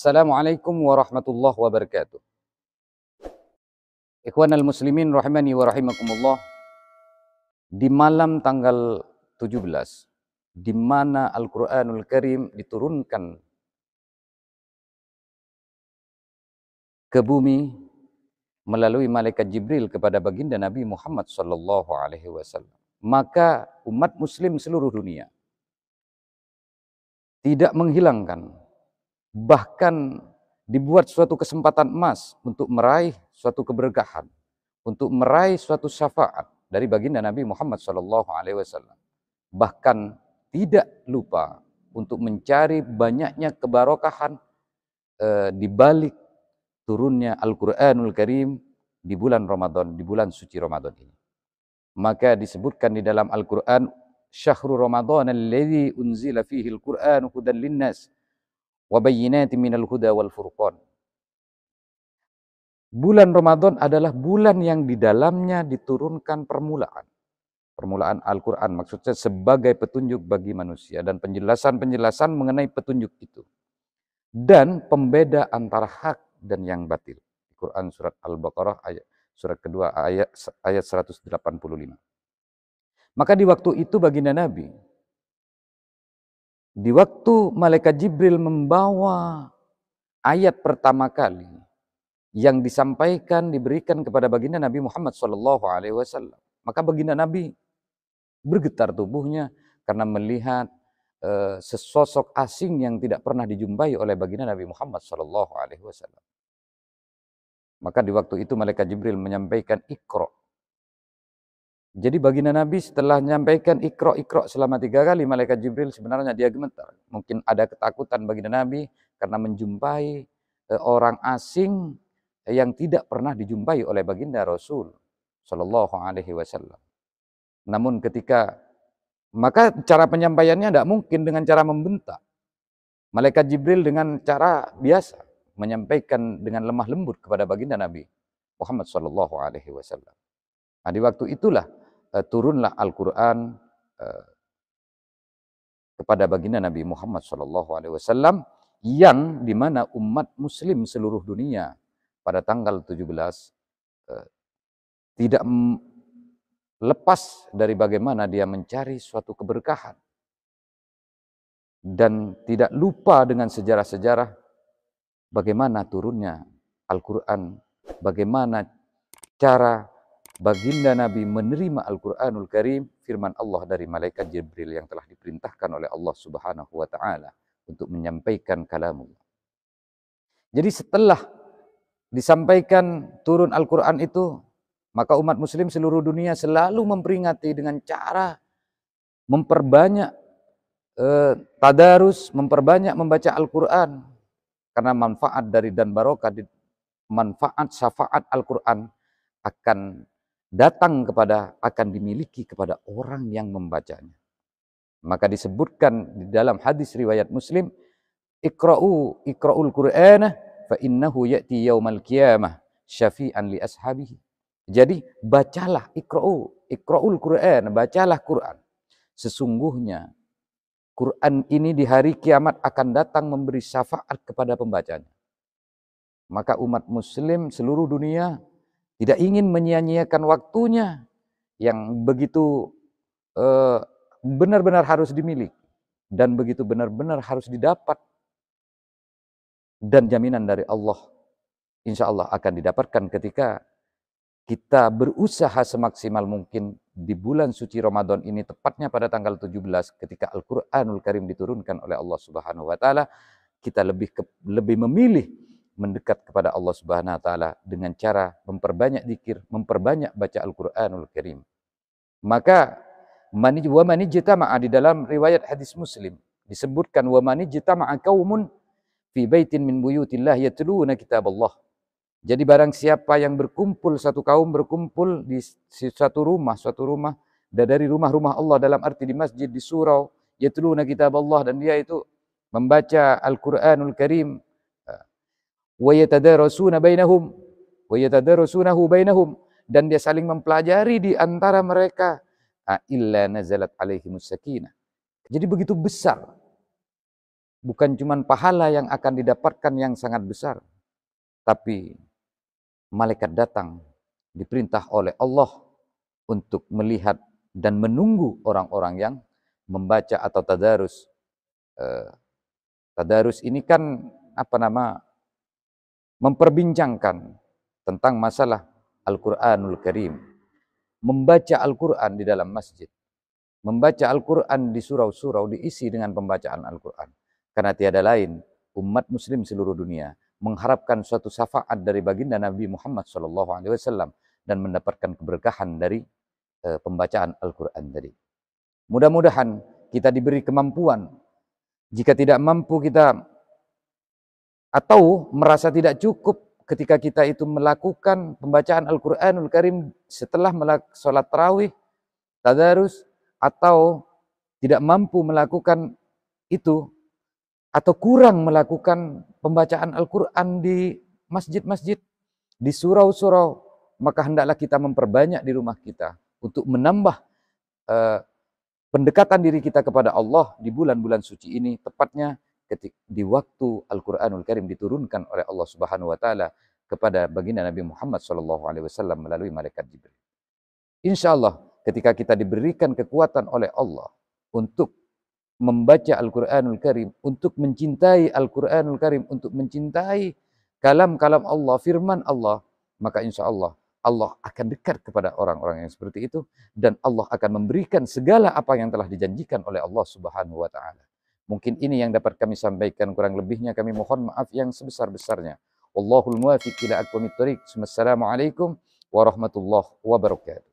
Assalamualaikum warahmatullahi wabarakatuh. Ikhwanal muslimin rahimani wa rahimakumullah. Di malam tanggal 17, di mana Al-Quranul Karim diturunkan ke bumi melalui malaikat Jibril kepada baginda Nabi Muhammad sallallahu alaihi wasallam. Maka umat muslim seluruh dunia tidak menghilangkan, bahkan dibuat suatu kesempatan emas untuk meraih suatu keberkahan, untuk meraih suatu syafaat dari baginda Nabi Muhammad SAW. Bahkan tidak lupa untuk mencari banyaknya keberkahan di balik turunnya Al-Quranul Karim di bulan Ramadan, di bulan suci Ramadan ini. Maka disebutkan di dalam Al-Quran, Syahrul Ramadan alladzi unzila fihi al-Quran hudan linnas wa bayyinatin minal huda wal furqan. Bulan Ramadan adalah bulan yang di dalamnya diturunkan permulaan Al-Quran, maksudnya sebagai petunjuk bagi manusia dan penjelasan-penjelasan mengenai petunjuk itu dan pembeda antara hak dan yang batil. Quran surat Al-Baqarah surat kedua ayat 185. Maka di waktu itu baginda Nabi, di waktu malaikat Jibril membawa ayat pertama kali yang disampaikan, diberikan kepada baginda Nabi Muhammad SAW, maka baginda Nabi bergetar tubuhnya karena melihat sesosok asing yang tidak pernah dijumpai oleh baginda Nabi Muhammad SAW. Maka di waktu itu malaikat Jibril menyampaikan Iqra. Jadi baginda Nabi setelah menyampaikan Iqra selama 3 kali, malaikat Jibril sebenarnya dia gemetar. Mungkin ada ketakutan baginda Nabi karena menjumpai orang asing yang tidak pernah dijumpai oleh baginda Rasul Shallallahu Alaihi Wasallam. Namun maka cara penyampaiannya tidak mungkin dengan cara membentak. Malaikat Jibril dengan cara biasa menyampaikan dengan lemah lembut kepada baginda Nabi Muhammad Shallallahu Alaihi Wasallam. Nah, di waktu itulah turunlah Al-Quran kepada baginda Nabi Muhammad Shallallahu Alaihi Wasallam, yang dimana umat Muslim seluruh dunia pada tanggal 17 tidak lepas dari bagaimana dia mencari suatu keberkahan dan tidak lupa dengan sejarah-sejarah bagaimana turunnya Al-Quran, bagaimana cara baginda Nabi menerima Al-Quranul Karim, firman Allah dari malaikat Jibril yang telah diperintahkan oleh Allah Subhanahu wa Ta'ala untuk menyampaikan kalamullah. Jadi setelah disampaikan turun Al-Quran itu, maka umat muslim seluruh dunia selalu memperingati dengan cara memperbanyak tadarus, memperbanyak membaca Al-Quran, karena manfaat dari dan barokah, manfaat syafaat Al-Quran akan dimiliki kepada orang yang membacanya. Maka disebutkan di dalam hadis riwayat Muslim, Iqra'ul Qur'ana fa innahu ya'ti yaumal qiyamah syafi'an li ashabihi. Jadi bacalah Iqra'ul Qur'an, bacalah Quran. Sesungguhnya Quran ini di hari kiamat akan datang memberi syafaat kepada pembacanya. Maka umat muslim seluruh dunia tidak ingin menyia-nyiakan waktunya yang begitu benar-benar harus dimiliki dan begitu benar-benar harus didapat, dan jaminan dari Allah insya Allah akan didapatkan ketika kita berusaha semaksimal mungkin di bulan suci Ramadan ini, tepatnya pada tanggal 17 ketika Al-Quranul Karim diturunkan oleh Allah Subhanahu wa Ta'ala, kita lebih memilih mendekat kepada Allah Subhanahu wa Ta'ala dengan cara memperbanyak zikir, memperbanyak baca Al-Quranul Karim. Maka wa man ijtama'a, di dalam riwayat hadis Muslim disebutkan, wa man ijtama'a qaumun fi baitin min buyutillah yatluna kitaballah. Jadi barang siapa yang berkumpul, satu kaum berkumpul di suatu rumah dari rumah-rumah Allah, dalam arti di masjid, di surau, yatluna kitaballah, dan dia itu membaca Al-Quranul Karim, wa yatadarasunahu bainahum, dan dia saling mempelajari di antara mereka, illa nazalat alaihimus sakinah. Jadi begitu besar bukan cuma pahala yang akan didapatkan yang sangat besar, tapi malaikat datang diperintah oleh Allah untuk melihat dan menunggu orang-orang yang membaca atau tadarus. Tadarus ini kan memperbincangkan tentang masalah Al-Quranul Karim. Membaca Al-Quran di dalam masjid. Membaca Al-Quran di surau-surau diisi dengan pembacaan Al-Quran. Karena tiada lain, umat muslim seluruh dunia mengharapkan suatu syafaat dari baginda Nabi Muhammad SAW dan mendapatkan keberkahan dari pembacaan Al-Quran tadi. Mudah-mudahan kita diberi kemampuan. Jika tidak mampu kita atau merasa tidak cukup ketika kita itu melakukan pembacaan Al-Quranul Karim setelah sholat tarawih, tadarus, atau tidak mampu melakukan itu, atau kurang melakukan pembacaan Al-Quran di masjid-masjid, di surau-surau, maka hendaklah kita memperbanyak di rumah kita untuk menambah pendekatan diri kita kepada Allah di bulan-bulan suci ini, tepatnya di waktu Al-Quranul Karim diturunkan oleh Allah Subhanahu wa Ta'ala kepada baginda Nabi Muhammad SAW melalui malaikat Jibril. Insya Allah, ketika kita diberikan kekuatan oleh Allah untuk membaca Al-Quranul Karim, untuk mencintai Al-Quranul Karim, untuk mencintai kalam-kalam Allah, firman Allah, maka insya Allah, Allah akan dekat kepada orang-orang yang seperti itu, dan Allah akan memberikan segala apa yang telah dijanjikan oleh Allah Subhanahu wa Ta'ala. Mungkin ini yang dapat kami sampaikan, kurang lebihnya kami mohon maaf yang sebesar-besarnya. Wallahul muwafiq ila aqwamit thoriq. Wassalamualaikum warahmatullahi wabarakatuh.